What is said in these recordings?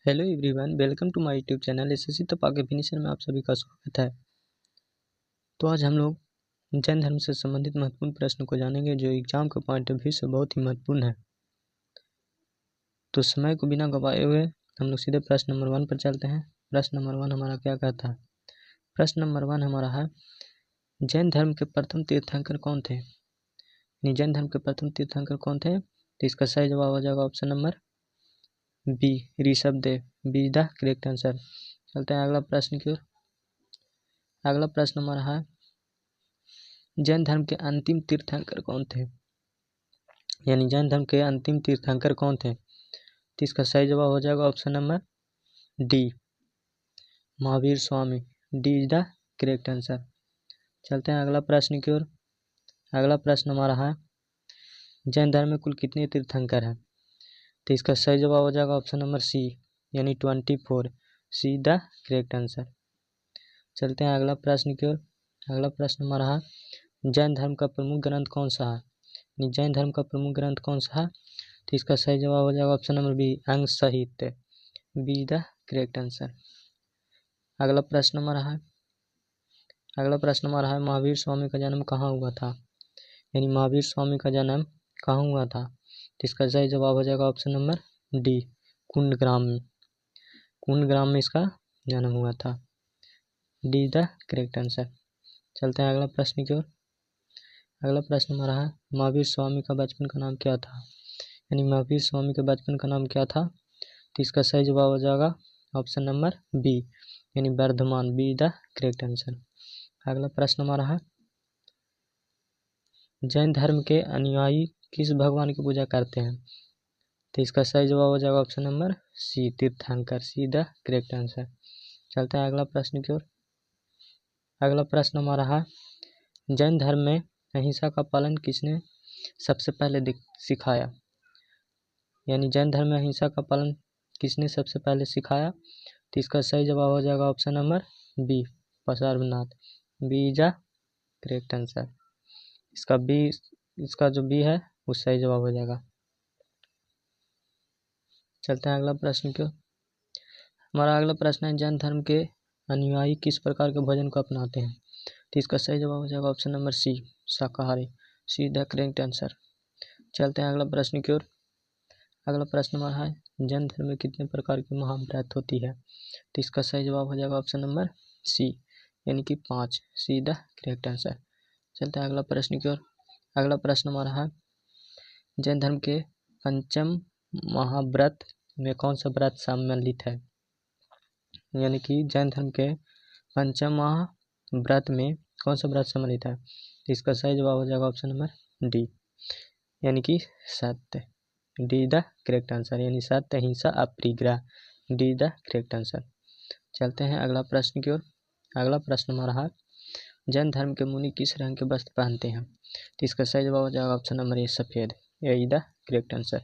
Hello everyone, welcome to my YouTube channel SSC तपाके finisher में आप सभी का स्वागत है। तो आज हम लोग जैन धर्म से संबंधित महत्वपूर्ण प्रश्न को जानेंगे जो एग्जाम के पॉइंट ऑफ व्यू से बहुत ही महत्वपूर्ण है। तो समय को बिना गवाए हुए हम लोग सीधे प्रश्न नंबर 1 पर चलते हैं। प्रश्न नंबर 1 हमारा क्या कहता है? प्रश्न नंबर 1 हमारा है, जैन धर्म के प्रथम तीर्थंकर कौन थे? जैन धर्म के प्रथम तीर्थंकर कौन थे? तो इसका सही जवाब हो जाएगा option number B, Rishabhdev. B is the correct answer. चलते हैं अगला प्रश्न की ओर। अगला प्रश्न हमारा है, जैन धर्म के अंतिम तीर्थंकर कौन थे? जैन धर्म के अंतिम तीर्थंकर कौन थे? तो इसका सही जवाब हो जाएगा option number D, Mahavir Swami. D is the correct answer. चलते हैं अगला प्रश्न की ओर। अगला प्रश्न हमारा है, जैन धर्म में कुल कितने तीर्थंकर हैं? तो इसका सही जवाब हो जाएगा option number C, 24। C the correct answer. चलते हैं अगला प्रश्न की ओर। अगला प्रश्न हमारा है, जैन धर्म का प्रमुख ग्रंथ कौन सा है? जैन धर्म का प्रमुख ग्रंथ कौन सा है? तो इसका सही जवाब हो जाएगा ऑप्शन नंबर बी, अंग साहित्य। B the correct answer. अगला प्रश्न हमारा है, महावीर स्वामी का जन्म कहाँ हुआ था? महावीर स्वामी का जन्म कहाँ हुआ था? तो इसका सही जवाब हो जाएगा ऑप्शन नंबर डी, कुंडग्राम में। कुंडग्राम में इसका जन्म हुआ था। D the correct answer. चलते हैं अगला प्रश्न की ओर। अगला प्रश्न हमारा है, महावीर स्वामी का बचपन का नाम क्या था? महावीर स्वामी के बचपन का नाम क्या था? तो इसका सही जवाब हो जाएगा option number B, Vardhaman. B the correct answer. अगला प्रश्न हमारा है, जैन धर्म के अनुयायी किस भगवान की पूजा करते हैं? तो इसका सही जवाब हो जाएगा ऑप्शन नंबर सी, तीर्थंकर। सी द करेक्ट आंसर। चलते हैं अगला प्रश्न की ओर। अगला प्रश्न हमारा है, जैन धर्म में अहिंसा का पालन किसने सबसे पहले सिखाया? जैन धर्म में अहिंसा का पालन किसने सबसे पहले सिखाया? तो इसका सही जवाब हो जाएगा option number B, Parshvanath. B is the correct answer. इसका जो बी है वो सही जवाब हो जाएगा। चलते हैं अगला प्रश्न की ओर। हमारा अगला प्रश्न है, जैन धर्म के अनुयायी किस प्रकार के भोजन को अपनाते हैं? तो इसका सही जवाब हो जाएगा ऑप्शन नंबर सी, शाकाहारी। सी द करेक्ट आंसर। चलते हैं अगला प्रश्न की ओर। अगला प्रश्न हमारा है, जैन धर्म में कितने प्रकार की महाव्रत होती है? तो इसका सही जवाब हो जाएगा option number C, 5। C the correct answer. चलते हैं अगला प्रश्न की ओर। अगला प्रश्न हमारा है, जैन धर्म के पंचम महाव्रत में कौन सा व्रत सम्मिलित है? जैन धर्म के पंचम महाव्रत में कौन सा व्रत सम्मिलित है? तो इसका सही जवाब हो जाएगा ऑप्शन नंबर डी, सत्य। डी द करेक्ट आंसर, सत्य, अहिंसा, अपरिग्रह। D the correct answer. चलते हैं अगला प्रश्न की ओर। अगला प्रश्न हमारा है, जैन धर्म के मुनि किस रंग के वस्त्र पहनते हैं? तो इसका सही जवाब हो जाएगा ऑप्शन नंबर ए, सफेद। ए इज द करेक्ट आंसर।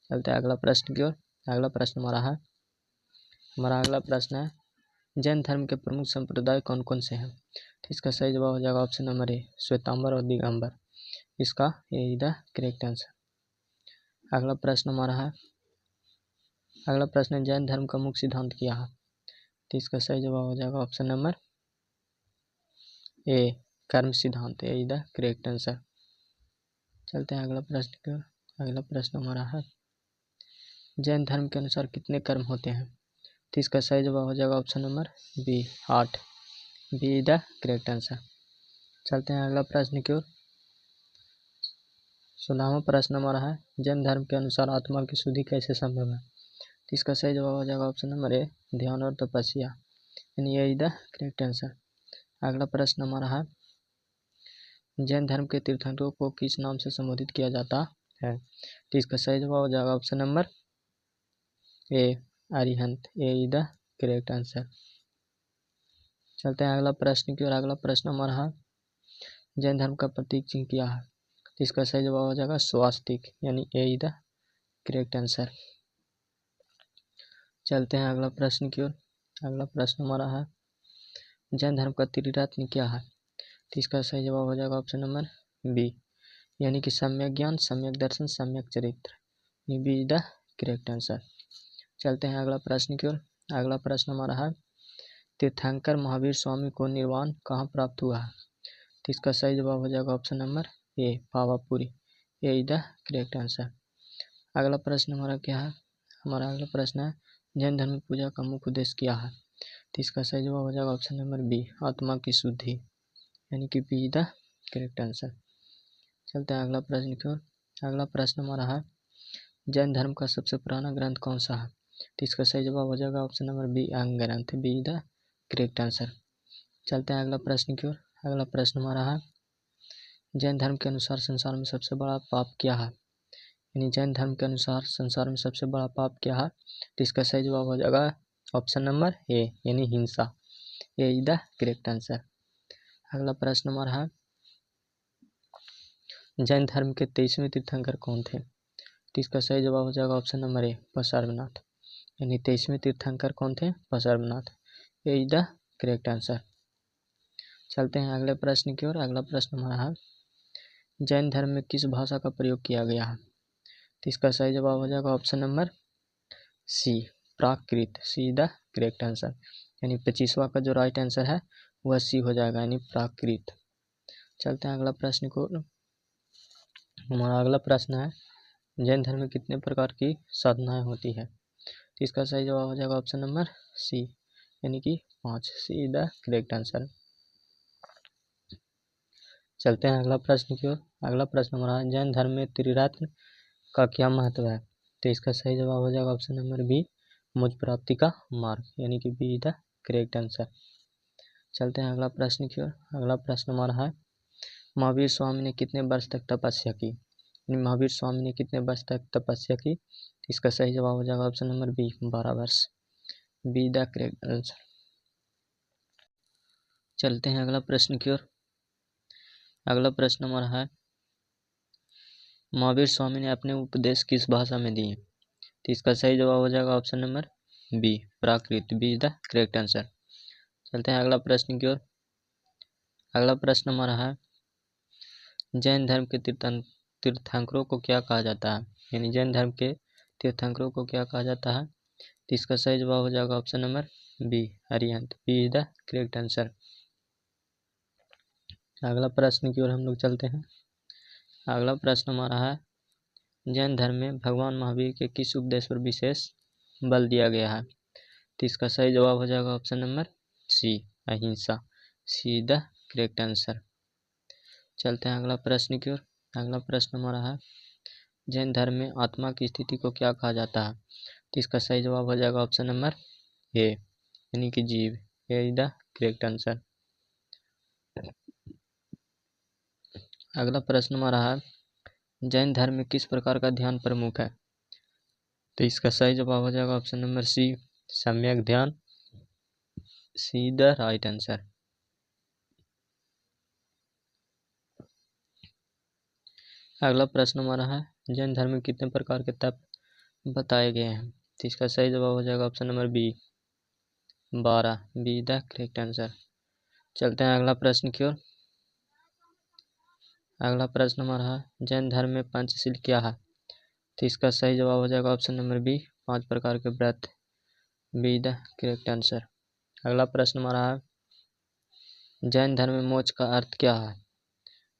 चलते हैं अगला प्रश्न की ओर। अगला प्रश्न हमारा अगला प्रश्न है, जैन धर्म के प्रमुख संप्रदाय कौन कौन से हैं? तो इसका सही जवाब हो जाएगा ऑप्शन नंबर ए, श्वेतांबर और दिगंबर। इसका ए इज द करेक्ट आंसर। अगला प्रश्न हमारा है, जैन धर्म का मुख्य सिद्धांत क्या है? तो इसका सही जवाब हो जाएगा ऑप्शन नंबर ए, कर्म सिद्धांत। ए इज द करेक्ट आंसर। चलते हैं अगला प्रश्न की ओर। अगला प्रश्न हमारा है, जैन धर्म के अनुसार कितने कर्म होते हैं? तो इसका सही जवाब हो जाएगा option number B, 8। B is the correct answer. चलते हैं अगला प्रश्न की ओर। 16वां प्रश्न हमारा है, जैन धर्म के अनुसार आत्मा की शुद्धि कैसे संभव है? तो इसका सही जवाब हो जाएगा ऑप्शन नंबर ए, ध्यान और तपस्या। ए इज द करेक्ट आंसर। अगला प्रश्न हमारा है, जैन धर्म के तीर्थंकरों को किस नाम से संबोधित किया जाता है? तो इसका सही जवाब हो जाएगा option number A, Arihant. A is the correct answer. चलते हैं अगला प्रश्न की ओर। अगला प्रश्न हमारा है, जैन धर्म का प्रतीक चिन्ह क्या है? तो इसका सही जवाब हो जाएगा स्वास्तिक। ए इज द करेक्ट आंसर। चलते हैं अगला प्रश्न की ओर। अगला प्रश्न हमारा है, जैन धर्म का त्रिरत्न क्या है? तो इसका सही जवाब हो जाएगा ऑप्शन नंबर बी, सम्यक ज्ञान, सम्यक दर्शन, सम्यक चरित्र। B is the correct answer. चलते हैं अगला प्रश्न की ओर। अगला प्रश्न हमारा है, तीर्थंकर महावीर स्वामी को निर्वाण कहाँ प्राप्त हुआ है? तो इसका सही जवाब हो जाएगा option number A, Pawapuri. A is the correct answer. अगला प्रश्न हमारा क्या है? हमारा अगला प्रश्न है, जैन धर्म में पूजा का मुख्य उद्देश्य क्या है? तो इसका सही जवाब हो जाएगा ऑप्शन नंबर बी, आत्मा की शुद्धि, यानी कि बी द करेक्ट आंसर। चलते हैं अगला प्रश्न की ओर। अगला प्रश्न हमारा है, जैन धर्म का सबसे पुराना ग्रंथ कौन सा है? तो इसका सही जवाब हो जाएगा ऑप्शन नंबर बी, अंग ग्रंथ, बी द करेक्ट आंसर। चलते हैं अगला प्रश्न की ओर। अगला प्रश्न हमारा है, जैन धर्म के अनुसार संसार में सबसे बड़ा पाप क्या है? यानी जैन धर्म के अनुसार संसार में सबसे बड़ा पाप क्या है? तो इसका सही जवाब हो जाएगा ऑप्शन नंबर ए, यानी हिंसा, ए इज द करेक्ट आंसर। अगला प्रश्न हमारा है, जैन धर्म के 23वें तीर्थंकर कौन थे? तो इसका सही जवाब हो जाएगा ऑप्शन नंबर ए, पशुपतिनाथ, यानी 23वें तीर्थंकर कौन थे? पशुपतिनाथ, ए इज द करेक्ट आंसर। चलते हैं अगले प्रश्न की ओर। अगला प्रश्न हमारा है, जैन धर्म में किस भाषा का प्रयोग किया गया है? तो इसका सही जवाब हो जाएगा option number C, Prakrit, C the correct answer, यानी 25वां का जो राइट आंसर है वह सी हो जाएगा, यानी प्राकृत। चलते हैं अगला प्रश्न को। हमारा अगला प्रश्न है, जैन धर्म में कितने प्रकार की साधनाएं होती है? तो इसका सही जवाब हो जाएगा ऑप्शन नंबर सी, यानी कि 5, सी द करेक्ट आंसर। चलते हैं अगला प्रश्न की ओर। अगला प्रश्न हमारा, जैन धर्म में त्रिरत्न का क्या महत्व है? तो इसका सही जवाब हो जाएगा ऑप्शन नंबर बी, मोक्ष प्राप्ति का मार्ग, यानी कि बी द करेक्ट आंसर। चलते हैं अगला प्रश्न की ओर। अगला प्रश्न हमारा है, महावीर स्वामी ने कितने वर्ष तक तपस्या की? महावीर स्वामी ने कितने वर्ष तक तपस्या की? इसका सही जवाब हो जाएगा ऑप्शन नंबर बी, 12 वर्ष, बी द करेक्ट आंसर। चलते हैं अगला प्रश्न की ओर। अगला प्रश्न हमारा है, महावीर स्वामी ने अपने उपदेश किस भाषा में दिए? तो इसका सही जवाब हो जाएगा option number B, Prakrit, B is the correct answer. चलते हैं अगला प्रश्न की ओर। अगला प्रश्न हमारा है, जैन धर्म के तीर्थंकरों को क्या कहा जाता है? यानी जैन धर्म के तीर्थंकरों को क्या कहा जाता है? तो इसका सही जवाब हो जाएगा ऑप्शन नंबर बी, अरिहंत, B is the correct answer. अगला प्रश्न की ओर हम लोग चलते हैं। अगला प्रश्न हमारा है, जैन धर्म में भगवान महावीर के किस उपदेश पर विशेष बल दिया गया है? तो इसका सही जवाब हो जाएगा ऑप्शन नंबर सी, अहिंसा, सी द करेक्ट आंसर। चलते हैं अगला प्रश्न की ओर। अगला प्रश्न हमारा है, जैन धर्म में आत्मा की स्थिति को क्या कहा जाता है? तो इसका सही जवाब हो जाएगा ऑप्शन नंबर ए, यानी कि जीव, ए इज द करेक्ट आंसर। अगला प्रश्न हमारा है, जैन धर्म में किस प्रकार का ध्यान प्रमुख है? तो इसका सही जवाब हो जाएगा ऑप्शन नंबर सी, सम्यक ध्यान, सी द राइट आंसर। अगला प्रश्न हमारा है, जैन धर्म में कितने प्रकार के तप बताए गए हैं? तो इसका सही जवाब हो जाएगा option number B, 12, B the correct answer. चलते हैं अगला प्रश्न की ओर। अगला प्रश्न हमारा है, जैन धर्म में पंचशील क्या है? तो इसका सही जवाब हो जाएगा ऑप्शन नंबर बी, 5 प्रकार के व्रत, बी द करेक्ट आंसर। अगला प्रश्न हमारा है, जैन धर्म में मोक्ष का अर्थ क्या है?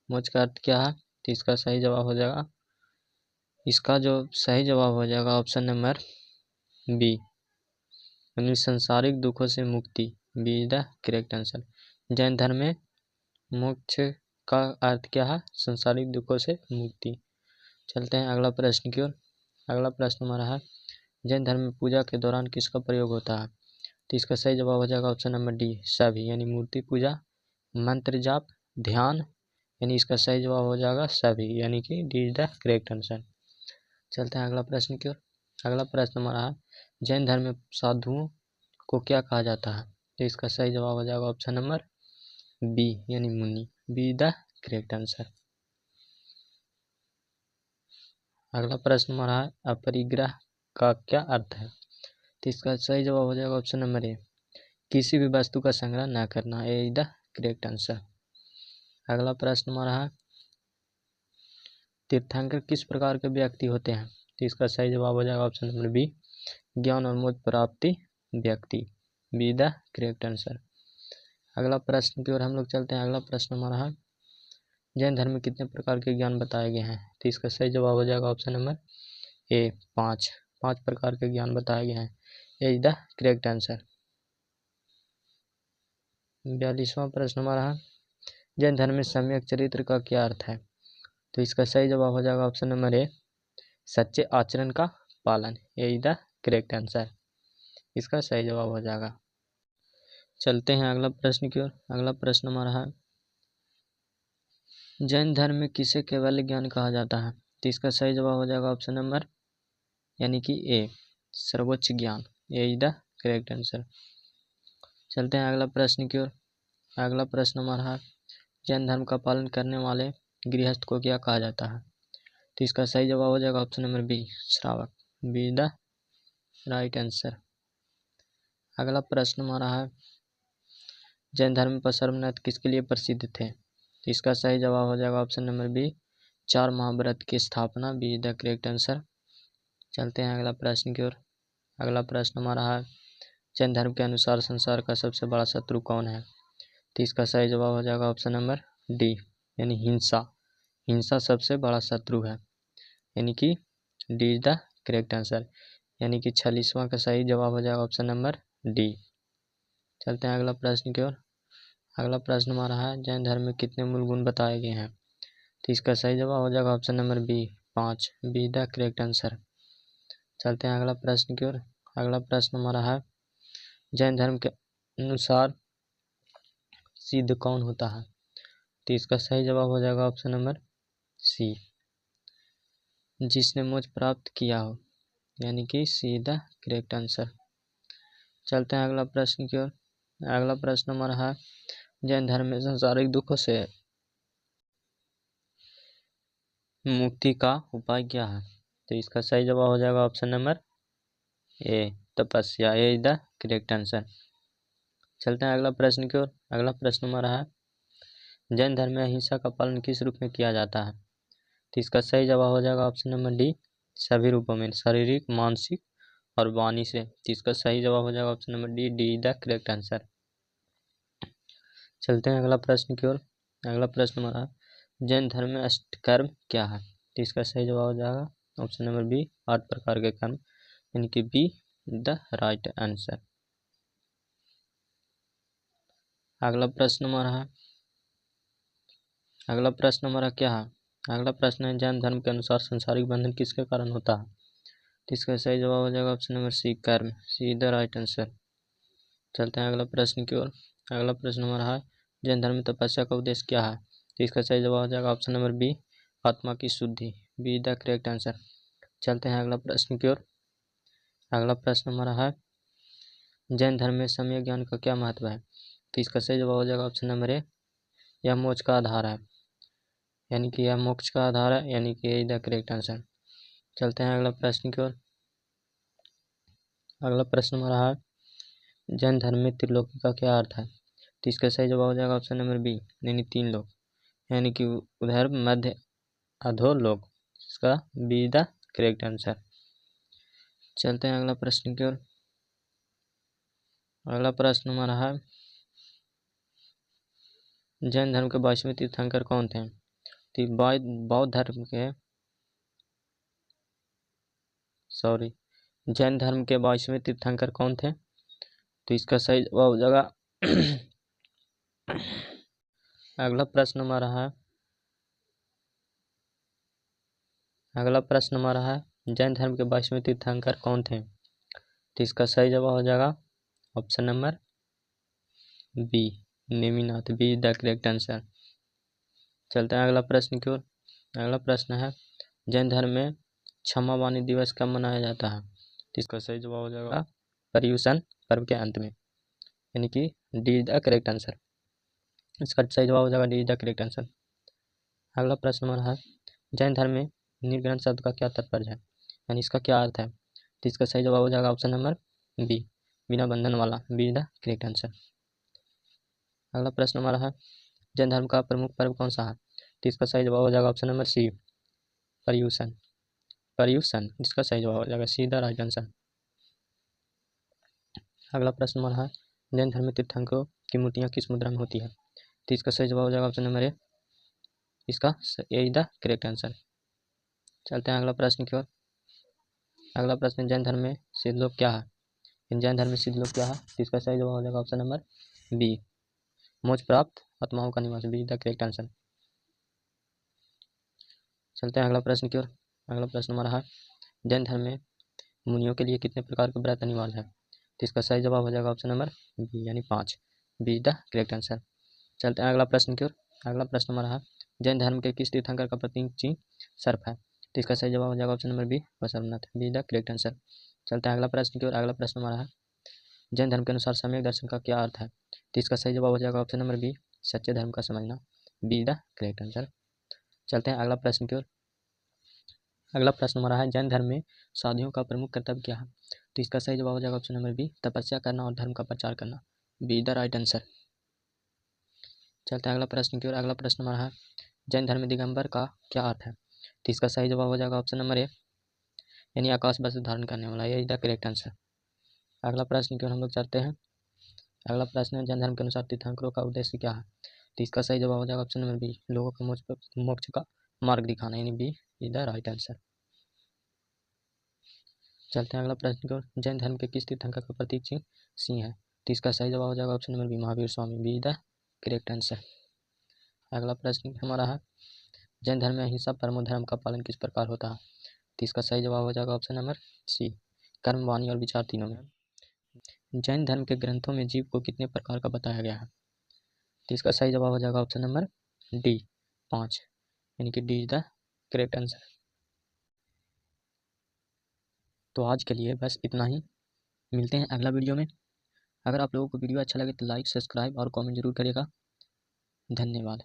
मोक्ष का अर्थ क्या है? तो इसका सही जवाब हो जाएगा, इसका जो सही जवाब हो जाएगा ऑप्शन नंबर बी, यानी संसारिक दुखों से मुक्ति, B the correct answer. Jain धर्म में मोक्ष का अर्थ क्या है? संसारिक दुखों से मुक्ति। चलते हैं अगला प्रश्न की ओर। अगला प्रश्न हमारा है, जैन धर्म में पूजा के दौरान किसका प्रयोग होता है? तो इसका सही जवाब हो जाएगा ऑप्शन नंबर डी, सभी, यानी मूर्ति पूजा, मंत्र जाप, ध्यान, यानी इसका सही जवाब हो जाएगा सभी, यानी कि D is the correct answer. चलते हैं अगला प्रश्न की ओर। अगला प्रश्न हमारा है, जैन धर्म में साधुओं को क्या कहा जाता है? तो इसका सही जवाब हो जाएगा ऑप्शन नंबर बी, यानी मुनि, बी द करेक्ट आंसर। अगला प्रश्न हमारा है, अपरिग्रह का क्या अर्थ है? तो इसका सही जवाब हो जाएगा ऑप्शन नंबर ए, किसी भी वस्तु का संग्रह न करना, ए इज द करेक्ट आंसर। अगला प्रश्न हमारा है, तीर्थंकर किस प्रकार के व्यक्ति होते हैं? तो इसका सही जवाब हो जाएगा ऑप्शन नंबर बी, ज्ञान और मोक्ष प्राप्ति व्यक्ति, बी द करेक्ट आंसर। अगला प्रश्न की ओर हम लोग चलते हैं। अगला प्रश्न हमारा है, जैन धर्म में कितने प्रकार के ज्ञान बताए गए हैं? तो इसका सही जवाब हो जाएगा ऑप्शन नंबर ए, 5। 5 प्रकार के ज्ञान बताए गए हैं, ए इज द करेक्ट आंसर। 42वां प्रश्न हमारा है, जैन धर्म में सम्यक चरित्र का क्या अर्थ है? तो इसका सही जवाब हो जाएगा ऑप्शन नंबर ए, सच्चे आचरण का पालन, ए इज द करेक्ट आंसर। इसका सही जवाब हो जाएगा। चलते हैं अगला प्रश्न की ओर। अगला प्रश्न हमारा है, जैन धर्म में किसे कैवल्य ज्ञान कहा जाता है? तो इसका सही जवाब हो जाएगा ऑप्शन नंबर यानी कि ए, सर्वोच्च ज्ञान, ए इज द करेक्ट आंसर। चलते हैं अगला प्रश्न की ओर। अगला प्रश्न हमारा है, जैन धर्म का पालन करने वाले गृहस्थ को क्या कहा जाता है? तो इसका सही जवाब हो जाएगा ऑप्शन नंबर बी, श्रावक, बी द राइट आंसर। अगला प्रश्न हमारा है, जैन धर्म में सर्वनाथ किसके लिए प्रसिद्ध थे? तो इसका सही जवाब हो जाएगा ऑप्शन नंबर बी, 4 महाव्रत की स्थापना, बी द करेक्ट आंसर। चलते हैं अगला प्रश्न की ओर। अगला प्रश्न हमारा है, जैन धर्म के अनुसार संसार का सबसे बड़ा शत्रु कौन है? तो इसका सही जवाब हो जाएगा ऑप्शन नंबर डी, यानी हिंसा। हिंसा सबसे बड़ा शत्रु है, यानी कि D is the correct answer, यानी कि 46वां का सही जवाब हो जाएगा ऑप्शन नंबर डी। चलते हैं अगला प्रश्न की ओर। अगला प्रश्न हमारा है, जैन धर्म में कितने मूल गुण बताए गए हैं? तो इसका सही जवाब हो जाएगा option number B, 5, B the correct answer. चलते हैं अगला प्रश्न की ओर। अगला प्रश्न हमारा है, जैन धर्म के अनुसार सिद्ध कौन होता है? तो इसका सही जवाब हो जाएगा ऑप्शन नंबर सी, जिसने मोक्ष प्राप्त किया हो, यानी कि सी द करेक्ट आंसर। चलते हैं अगला प्रश्न की ओर। अगला प्रश्न हमारा है, जैन धर्म में सांसारिक दुखों से मुक्ति का उपाय क्या है? तो इसका सही जवाब हो जाएगा ऑप्शन नंबर ए, तपस्या, ए इज द करेक्ट आंसर। चलते हैं अगला प्रश्न की ओर। अगला प्रश्न हमारा है, जैन धर्म में अहिंसा का पालन किस रूप में किया जाता है? तो इसका सही जवाब हो जाएगा ऑप्शन नंबर डी, सभी रूपों में, शारीरिक, मानसिक और वाणी से। तो इसका सही जवाब हो जाएगा option number D, D the correct answer. चलते हैं अगला प्रश्न की ओर। अगला प्रश्न हमारा है, जैन धर्म में अष्टकर्म क्या है? तो इसका सही जवाब हो जाएगा ऑप्शन नंबर बी, 8 प्रकार के कर्म, यानी कि बी द राइट आंसर। अगला प्रश्न हमारा है, अगला प्रश्न हमारा क्या है? अगला प्रश्न है, जैन धर्म के अनुसार संसारिक बंधन किसके कारण होता है? तो इसका सही जवाब हो जाएगा ऑप्शन नंबर सी, कर्म, सी द राइट आंसर। चलते हैं अगला प्रश्न की ओर। अगला प्रश्न हमारा है, जैन धर्म में तपस्या का उद्देश्य क्या है? तो इसका सही जवाब हो जाएगा ऑप्शन नंबर बी, आत्मा की शुद्धि, बी द करेक्ट आंसर। चलते हैं अगला प्रश्न की ओर। अगला प्रश्न हमारा है, जैन धर्म में सम्यक ज्ञान का क्या महत्व है? तो इसका सही जवाब हो जाएगा ऑप्शन नंबर ए, यह मोक्ष का आधार है, यानी कि यह मोक्ष का आधार है, यानी कि ए द करेक्ट आंसर। चलते हैं अगला प्रश्न की ओर। अगला प्रश्न हमारा है, जैन धर्म में त्रिलोकी का क्या अर्थ है? तो इसका सही जवाब हो जाएगा ऑप्शन नंबर बी, यानी 3 लोक, यानी कि उधर मध्य अधोलोक। इसका बी द करेक्ट आंसर। चलते हैं अगला प्रश्न की ओर। अगला प्रश्न हमारा है, जैन धर्म के 22वें तीर्थंकर कौन थे? तो बौद्ध धर्म के जैन धर्म के 22वें तीर्थंकर कौन थे? तो इसका सही जवाब हो जाएगा अगला प्रश्न हमारा है, अगला प्रश्न हमारा है, जैन धर्म के 22वें तीर्थंकर कौन थे? तो इसका सही जवाब हो जाएगा option number B, Neminath, B the correct answer. चलते हैं अगला प्रश्न की ओर। अगला प्रश्न है, जैन धर्म में क्षमा वाणी दिवस कब मनाया जाता है? तो इसका सही जवाब हो जाएगा पर्युषण पर्व के अंत में, यानी कि डी द करेक्ट आंसर। इसका सही जवाब हो जाएगा डी द करेक्ट आंसर। अगला प्रश्न हमारा है, जैन धर्म में निर्ग्रहण शब्द का क्या तात्पर्य है, यानी इसका क्या अर्थ है? तो इसका सही जवाब हो जाएगा ऑप्शन नंबर बी, बिना बंधन वाला, बी द करेक्ट आंसर। अगला प्रश्न हमारा है, जैन धर्म का प्रमुख पर्व कौन सा है? तो इसका सही जवाब हो जाएगा option number C, Paryushan, Paryushan, इसका सही जवाब हो जाएगा सी द राइट आंसर। अगला प्रश्न हमारा है, जैन धर्म में तीर्थंकरों की मूर्तियाँ किस मुद्रा में होती है? तो इसका सही जवाब हो जाएगा ऑप्शन नंबर ए, इसका ए इज द करेक्ट आंसर। चलते हैं अगला प्रश्न की ओर। अगला प्रश्न, जैन धर्म में सिद्ध लोक क्या है? जैन धर्म में सिद्ध लोक क्या है? तो इसका सही जवाब हो जाएगा ऑप्शन नंबर बी, मोक्ष प्राप्त आत्माओं का निवास, B is the correct answer. चलते हैं अगला प्रश्न की ओर। अगला प्रश्न हमारा है, जैन धर्म में मुनियों के लिए कितने प्रकार के व्रत अनिवार्य है? तो इसका सही जवाब हो जाएगा ऑप्शन नंबर बी यानी 5, B is the correct answer. चलते हैं अगला प्रश्न की ओर। अगला प्रश्न हमारा है, जैन धर्म के किस तीर्थंकर का प्रतीक चिन्ह सर्प है? तो इसका सही जवाब हो जाएगा ऑप्शन नंबर बी, वसुरनाथ, B is the correct answer. चलते हैं अगला प्रश्न की ओर। अगला प्रश्न हमारा है, जैन धर्म के अनुसार सम्यक दर्शन का क्या अर्थ है? तो इसका सही जवाब हो जाएगा ऑप्शन नंबर बी, सच्चे धर्म का समझना, B is the correct answer. चलते हैं अगला प्रश्न की ओर। अगला प्रश्न हमारा है, जैन धर्म में साधुओं का प्रमुख कर्तव्य क्या है? तो इसका सही जवाब हो जाएगा ऑप्शन नंबर बी, तपस्या करना और धर्म का प्रचार करना, बी द राइट आंसर। चलते हैं अगला प्रश्न की ओर। अगला प्रश्न हमारा है, जैन धर्म में दिगंबर का क्या अर्थ है? तो इसका सही जवाब हो जाएगा ऑप्शन नंबर ए, यानी आकाश वस्त्र धारण करने वाला, ये इज द करेक्ट आंसर। अगला प्रश्न की ओर हम लोग चलते हैं। अगला प्रश्न है, जैन धर्म के अनुसार तीर्थंकरों का उद्देश्य क्या है? तो इसका सही जवाब हो जाएगा ऑप्शन नंबर बी, लोगों को मोक्ष का मार्ग दिखाना, यानी B is the right answer. चलते हैं अगला प्रश्न की ओर। जैन धर्म के किस तीर्थंकर का प्रतीक चिन्ह सिंह है? तो इसका सही जवाब हो जाएगा option number B, Mahavir Swami, B the correct answer. अगला प्रश्न हमारा है, जैन धर्म में अहिंसा परमो धर्म का पालन किस प्रकार होता है? तो इसका सही जवाब हो जाएगा ऑप्शन नंबर सी, कर्म, वाणी और विचार तीनों में। जैन धर्म के ग्रंथों में जीव को कितने प्रकार का बताया गया है? तो इसका सही जवाब हो जाएगा ऑप्शन नंबर डी, 5, यानी कि D is the correct answer. तो आज के लिए बस इतना ही, मिलते हैं अगला वीडियो में। अगर आप लोगों को वीडियो अच्छा लगे तो लाइक, सब्सक्राइब और कमेंट जरूर करिएगा। धन्यवाद।